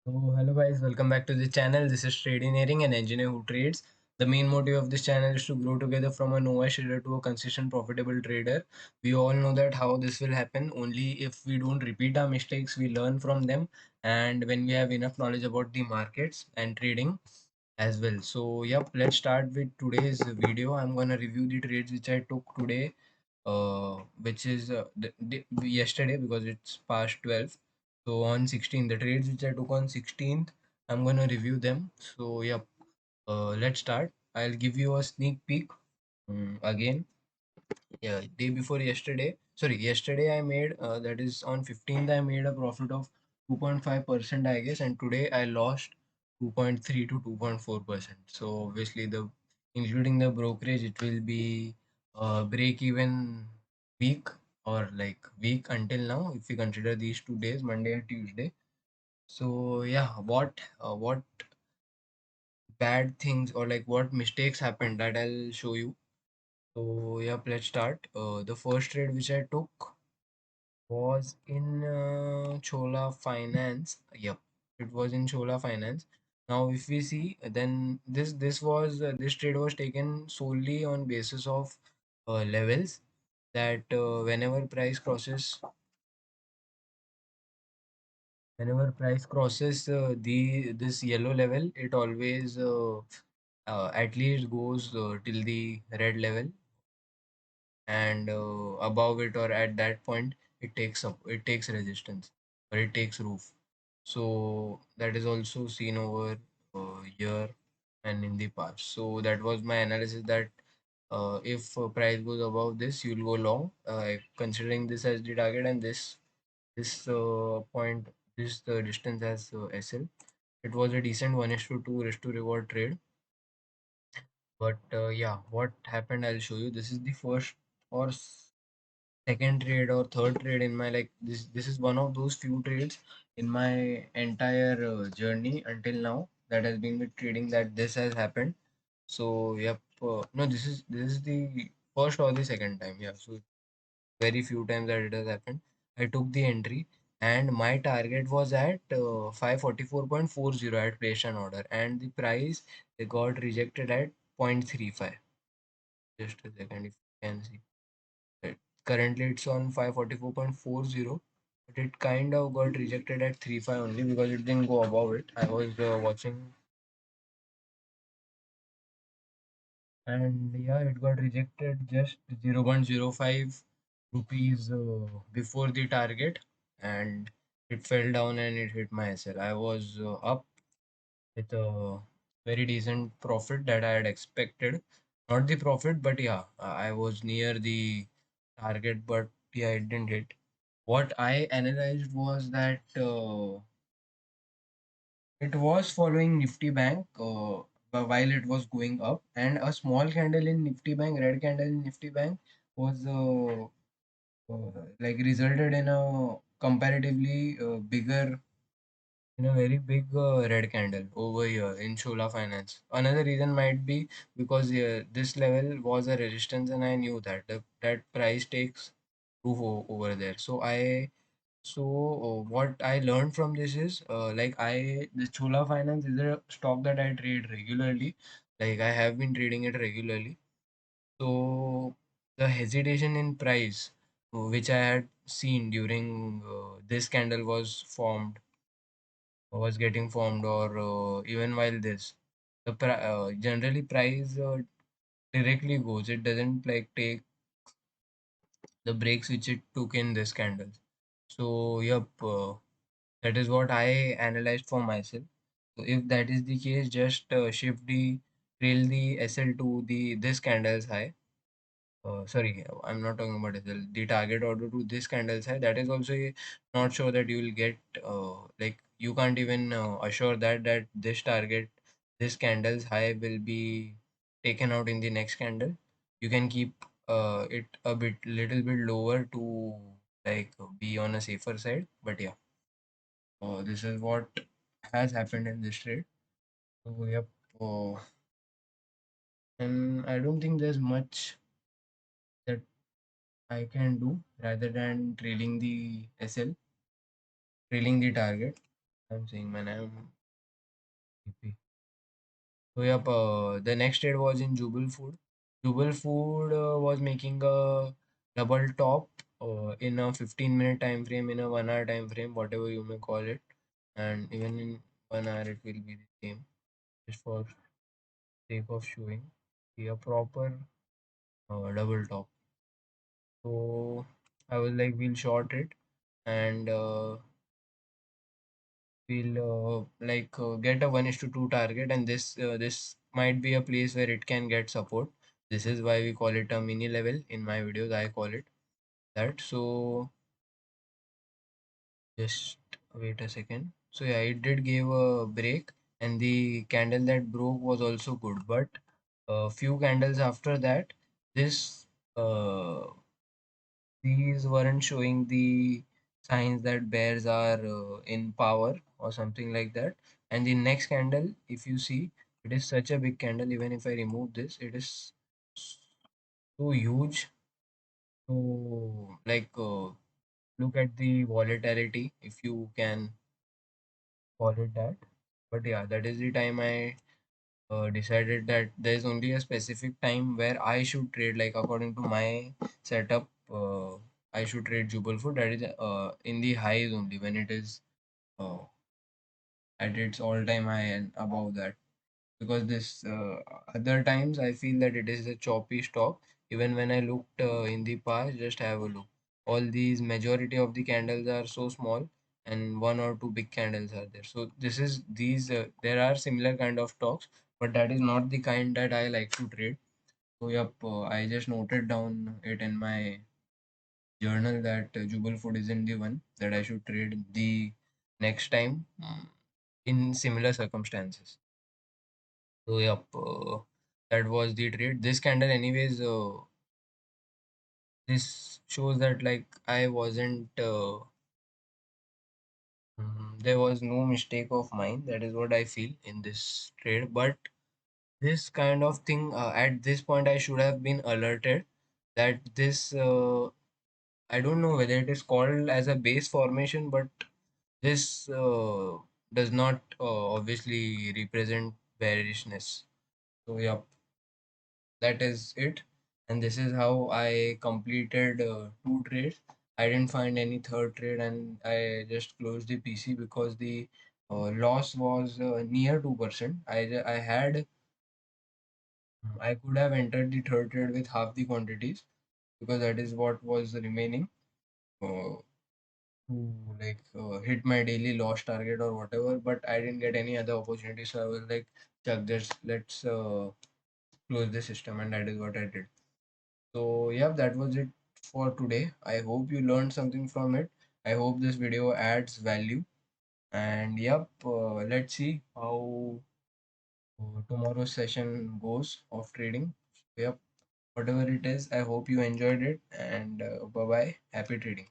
So, hello guys, welcome back to the channel. This is Trading an engineer who trades. The main motive of this channel is to grow together from a novice trader to a consistent profitable trader. We all know that how this will happen only if we don't repeat our mistakes, we learn from them, and when we have enough knowledge about the markets and trading as well. So, yep, let's start with today's video. I'm gonna review the trades which I took today, which is yesterday because it's past 12. So on 16th, the trades which I took on 16th, I'm gonna review them. So yep, let's start. I'll give you a sneak peek again. Yeah, day before yesterday. Sorry, yesterday I made that is on 15th I made a profit of 2.5%, I guess, and today I lost 2.3 to 2.4%. So obviously the including the brokerage, it will be break even week, or like week until now if we consider these 2 days, Monday and Tuesday. So yeah, what bad things or like what mistakes happened, that I'll show you. So yep, let's start. The first trade which I took was in Chola Finance. Yep, it was in Chola Finance. Now, if we see, then this trade was taken solely on basis of levels, that whenever price crosses the this yellow level, it always at least goes till the red level, and above it or at that point it takes resistance, or it takes roof. So that is also seen over here and in the past. So that was my analysis, that if price goes above this, you'll go long, considering this as the target, and this point, this the distance as SL. It was a decent 1:2 risk to reward trade. But yeah, what happened, I'll show you. This is the first or second trade or third trade in my, like, this is one of those few trades in my entire journey until now that has been with trading, that this has happened. So yep, no, this is the first or the second time. Yeah, so very few times that it has happened. I took the entry, and my target was at 544.40. I had placed an order, and the price, they got rejected at 0.35. Just a second, if you can see. It, currently it's on 544.40, but it kind of got rejected at 35 only because it didn't go above it. I was watching, and yeah, it got rejected just 0.05 rupees before the target, and it fell down and it hit my SL. I was up with a very decent profit that I had expected. Not the profit, but yeah, I was near the target, but yeah, it didn't hit. What I analyzed was that it was following Nifty Bank while it was going up, and a small candle in Nifty Bank, red candle in Nifty Bank, was like resulted in a comparatively bigger, in a very big red candle over here in Chola Finance. Another reason might be because this level was a resistance, and I knew that that price takes proof over there. So what I learned from this is, the Chola Finance is a stock that I trade regularly. Like, I have been trading it regularly. So the hesitation in price, which I had seen during this candle was getting formed, or even while generally price directly goes. It doesn't like take the breaks which it took in this candle. So yep, that is what I analyzed for myself. So if that is the case, just shift the trail the SL to the this candle's high. Sorry, I'm not talking about SL. The target order to this candle's high. That is also not sure that you will get. Like, you can't even assure that this target, this candle's high, will be taken out in the next candle. You can keep it a little bit lower to, like, be on a safer side. But yeah, this is what has happened in this trade. So yep, uh, and I don't think there's much that I can do rather than trailing the SL, trailing the target. I'm saying, man, I'm happy. So yep, the next trade was in Jubal Food. Jubal Food was making a double top in a 15-minute time frame, in a 1 hour time frame, whatever you may call it, and even in 1 hour it will be the same. Just for sake of showing, be a proper double top. So I was like, we'll short it and we'll get a 1:2 target, and this might be a place where it can get support. This is why we call it a mini level. In my videos I call it that. So just wait a second. So yeah, it did give a break, and the candle that broke was also good, but a few candles after that, this uh, these weren't showing the signs that bears are in power or something like that. And the next candle, if you see, it is such a big candle. Even if I remove this, it is so huge. So look at the volatility, if you can call it that. But yeah, that is the time I decided that there is only a specific time where I should trade, like according to my setup. I should trade Jubal Food. That is in the highs only, when it is uh, at its all-time high and above that. Because this other times I feel that it is a choppy stock. Even when I looked in the past, just have a look. All these majority of the candles are so small, and one or two big candles are there. So this is these there are similar kind of stocks, but that is not the kind that I like to trade. So yep, I just noted down it in my journal that Jubal Food isn't the one that I should trade the next time in similar circumstances. So yep, that was the trade. This candle, anyways, this shows that like I wasn't. There was no mistake of mine. That is what I feel in this trade. But this kind of thing, at this point, I should have been alerted that this. I don't know whether it is called as a base formation, but this does not obviously represent bearishness. So yeah, that is it, and this is how I completed two trades. I didn't find any third trade, and I just closed the PC because the loss was near 2%. I had I could have entered the third trade with half the quantities, because that is what was remaining uh, to hit my daily loss target or whatever, but I didn't get any other opportunity, so I was like, Chuck, just let's close the system, and that is what I did. So, yep, that was it for today. I hope you learned something from it. I hope this video adds value. And, yep, let's see how tomorrow's session goes of trading. Yep, whatever it is, I hope you enjoyed it. And bye bye. Happy trading.